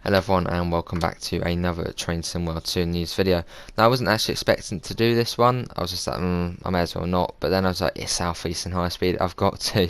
Hello everyone and welcome back to another Train Sim World 2 news video. Now I wasn't actually expecting to do this one. I was just like, I may as well not. But then I was like, it's Southeastern High Speed, I've got to.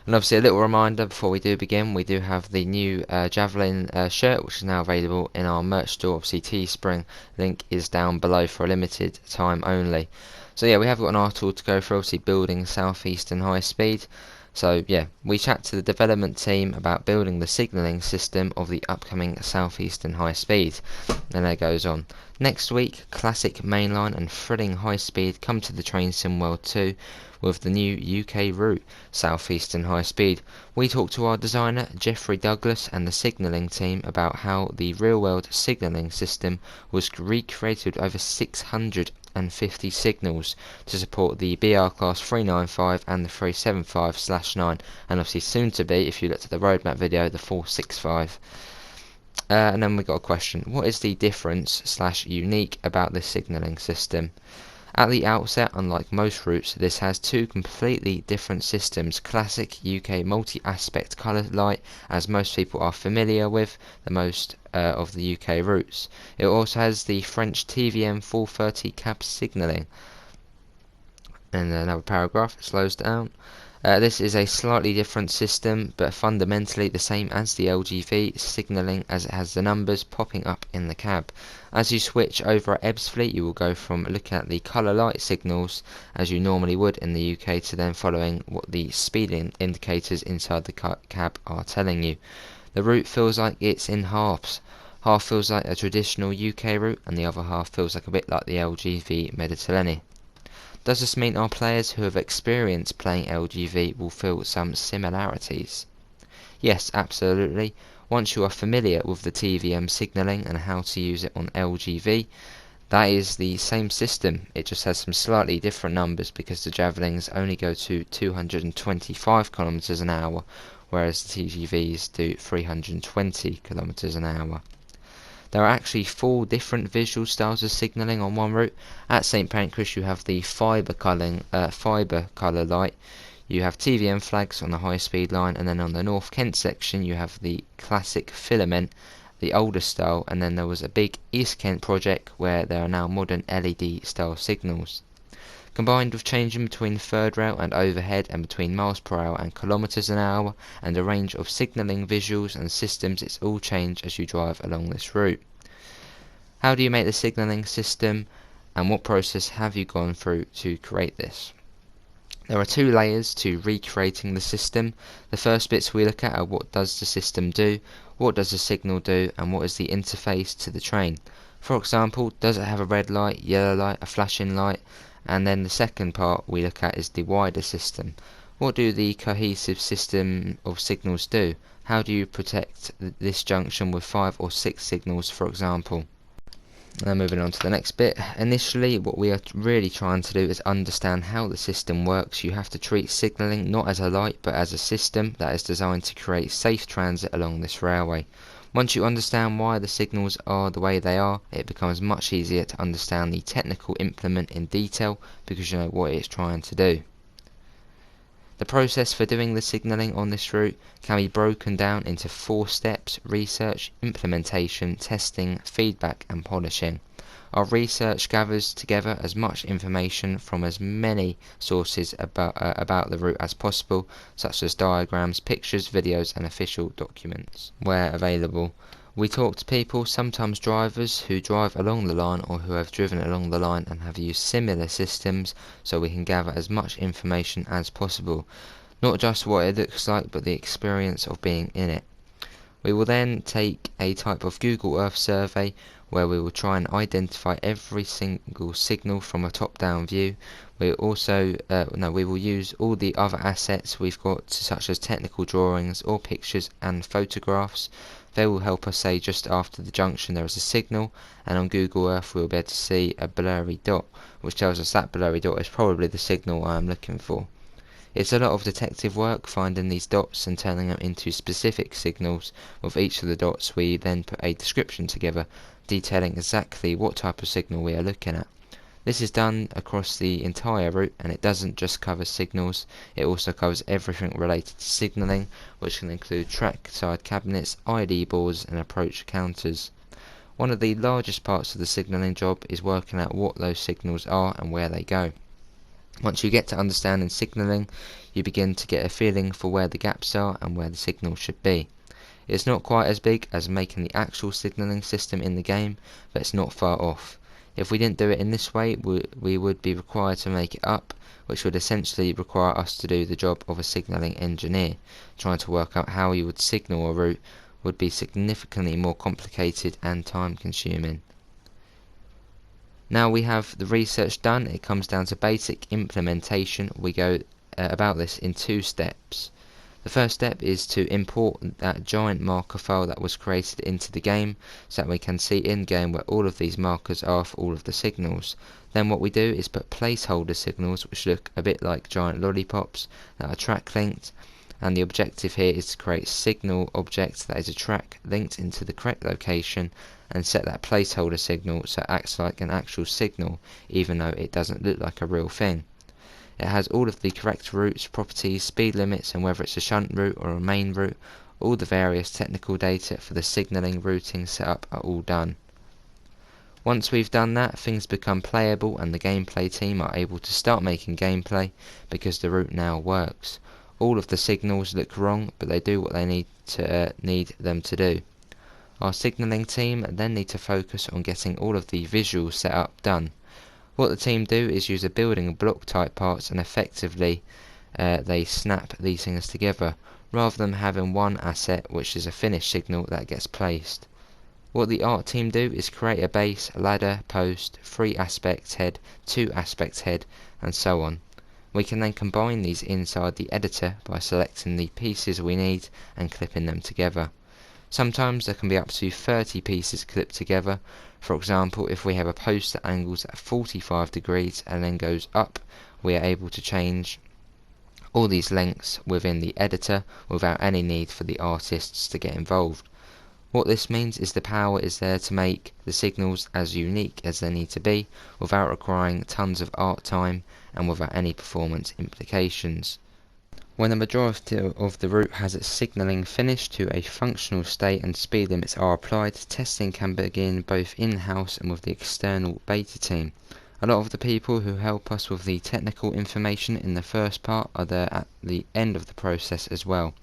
And obviously a little reminder before we do begin, we do have the new Javelin shirt which is now available in our merch store. Obviously Teespring, link is down below for a limited time only. So yeah, we have got an article to go through, obviously building Southeastern High Speed. So yeah, we chat to the development team about building the signalling system of the upcoming Southeastern High Speed. And there goes on. Next week, classic mainline and thrilling high speed come to the Train Sim World 2 with the new UK route, Southeastern High Speed. We talked to our designer, Jeffrey Douglas, and the signalling team about how the real-world signalling system was recreated over 650 signals to support the BR Class 395 and the 375/9, and obviously soon to be, if you looked at the roadmap video, the 465. And then we got a question: what is the difference/unique about this signalling system? At the outset, unlike most routes, this has two completely different systems. Classic UK multi-aspect colour light, as most people are familiar with the most of the UK routes. It also has the French TVM 430 cab signalling. And another paragraph, it slows down. This is a slightly different system, but fundamentally the same as the LGV signalling, as it has the numbers popping up in the cab. As you switch over at Ebbsfleet, you will go from looking at the colour light signals as you normally would in the UK to then following what the speeding indicators inside the cab are telling you. The route feels like it's in halves. Half feels like a traditional UK route and the other half feels like a bit like the LGV Mediterranean. Does this mean our players who have experience playing LGV will feel some similarities? Yes, absolutely. Once you are familiar with the TVM signalling and how to use it on LGV, that is the same system. It just has some slightly different numbers because the Javelins only go to 225 kilometers an hour, whereas the TGVs do 320 kilometers an hour. There are actually 4 different visual styles of signalling on one route. At St Pancras you have the fibre colour light, you have TVM flags on the high speed line, and then on the North Kent section you have the classic filament, the older style, and then there was a big East Kent project where there are now modern LED style signals. Combined with changing between third rail and overhead and between miles per hour and kilometers an hour and a range of signalling visuals and systems, it's all changed as you drive along this route. How do you make the signalling system and what process have you gone through to create this? There are 2 layers to recreating the system. The first bits we look at are what does the system do, what does the signal do, and what is the interface to the train. For example, does it have a red light, yellow light, a flashing light? And then the second part we look at is the wider system. What do the cohesive system of signals do? How do you protect this junction with 5 or 6 signals, for example? Now moving on to the next bit. Initially what we are really trying to do is understand how the system works. You have to treat signalling not as a light but as a system that is designed to create safe transit along this railway. Once you understand why the signals are the way they are, it becomes much easier to understand the technical implement in detail because you know what it's trying to do. The process for doing the signalling on this route can be broken down into 4 steps: research, implementation, testing, feedback and polishing. Our research gathers together as much information from as many sources about the route as possible, such as diagrams, pictures, videos and official documents where available. We talk to people, sometimes drivers, who drive along the line or who have driven along the line and have used similar systems, so we can gather as much information as possible. Not just what it looks like, but the experience of being in it. We will then take a type of Google Earth survey where we will try and identify every single signal from a top-down view. We will use all the other assets we've got, such as technical drawings or pictures and photographs. They will help us say just after the junction there is a signal, and on Google Earth we'll be able to see a blurry dot, which tells us that blurry dot is probably the signal I am looking for. It's a lot of detective work finding these dots and turning them into specific signals. With each of the dots we then put a description together detailing exactly what type of signal we are looking at. This is done across the entire route, and it doesn't just cover signals, it also covers everything related to signalling, which can include trackside cabinets, ID boards and approach counters. One of the largest parts of the signalling job is working out what those signals are and where they go. Once you get to understanding signalling, you begin to get a feeling for where the gaps are and where the signal should be. It's not quite as big as making the actual signalling system in the game, but it's not far off. If we didn't do it in this way, we would be required to make it up, which would essentially require us to do the job of a signalling engineer. Trying to work out how you would signal a route would be significantly more complicated and time consuming. Now we have the research done, it comes down to basic implementation. We go about this in 2 steps. The first step is to import that giant marker file that was created into the game, so that we can see in game where all of these markers are for all of the signals. Then what we do is put placeholder signals which look a bit like giant lollipops that are track linked, and the objective here is to create signal objects that is a track linked into the correct location and set that placeholder signal so it acts like an actual signal even though it doesn't look like a real thing. It has all of the correct routes, properties, speed limits, and whether it's a shunt route or a main route. All the various technical data for the signalling routing setup are all done. Once we've done that, things become playable and the gameplay team are able to start making gameplay because the route now works. All of the signals look wrong, but they do what they need them to do. Our signalling team then need to focus on getting all of the visual setup done. What the team do is use a building block type parts, and effectively they snap these things together, rather than having one asset which is a finished signal that gets placed. What the art team do is create a base, ladder, post, 3 aspect head, 2 aspect head, and so on. We can then combine these inside the editor by selecting the pieces we need and clipping them together. Sometimes there can be up to 30 pieces clipped together. For example, if we have a post that angles at 45 degrees and then goes up, we are able to change all these lengths within the editor without any need for the artists to get involved. What this means is the power is there to make the signals as unique as they need to be without requiring tons of art time and without any performance implications. When the majority of the route has its signalling finished to a functional state and speed limits are applied, testing can begin both in-house and with the external beta team. A lot of the people who help us with the technical information in the first part are there at the end of the process as well,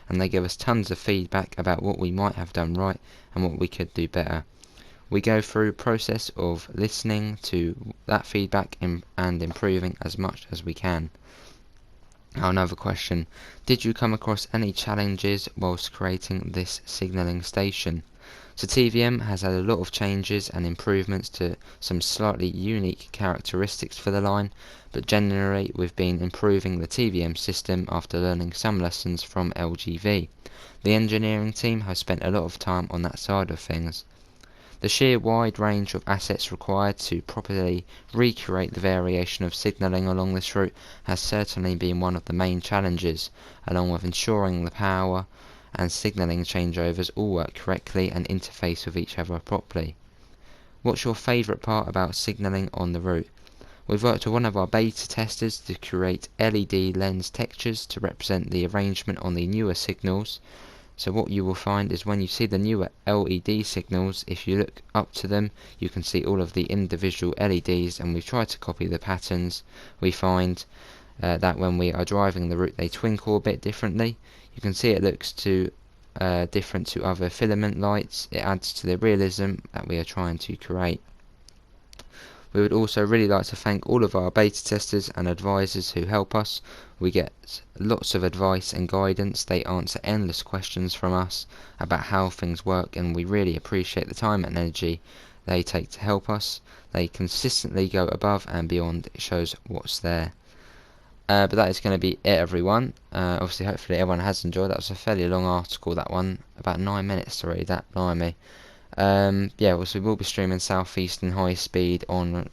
and they give us tons of feedback about what we might have done right and what we could do better. We go through a process of listening to that feedback and improving as much as we can. Now another question, did you come across any challenges whilst creating this signalling station? So TVM has had a lot of changes and improvements to some slightly unique characteristics for the line, but generally we've been improving the TVM system after learning some lessons from LGV. The engineering team has spent a lot of time on that side of things. The sheer wide range of assets required to properly recreate the variation of signalling along this route has certainly been one of the main challenges, along with ensuring the power and signalling changeovers all work correctly and interface with each other properly. What's your favourite part about signalling on the route? We've worked with one of our beta testers to create LED lens textures to represent the arrangement on the newer signals. So what you will find is when you see the newer LED signals, if you look up to them, you can see all of the individual LEDs, and we've tried to copy the patterns. We find that when we are driving the route, they twinkle a bit differently. You can see it looks different to other filament lights. It adds to the realism that we are trying to create. We would also really like to thank all of our beta testers and advisors who help us. We get lots of advice and guidance. They answer endless questions from us about how things work, and we really appreciate the time and energy they take to help us. They consistently go above and beyond. It shows what's there. But that is going to be it, everyone. Obviously, hopefully everyone has enjoyed. That was a fairly long article, that one. About 9 minutes to read that, blimey. Yeah, well, so we will be streaming Southeastern High Speed on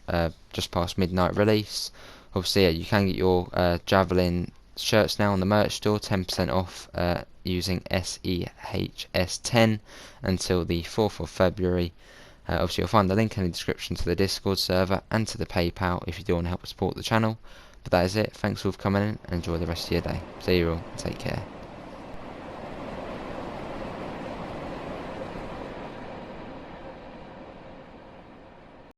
just past midnight release. Obviously, yeah, you can get your Javelin shirts now on the merch store, 10% off using SEHS10 until the 4th of February. Obviously you'll find the link in the description to the Discord server and to the PayPal if you do want to help support the channel. But that is it. Thanks all for coming in and enjoy the rest of your day. See you all. Take care.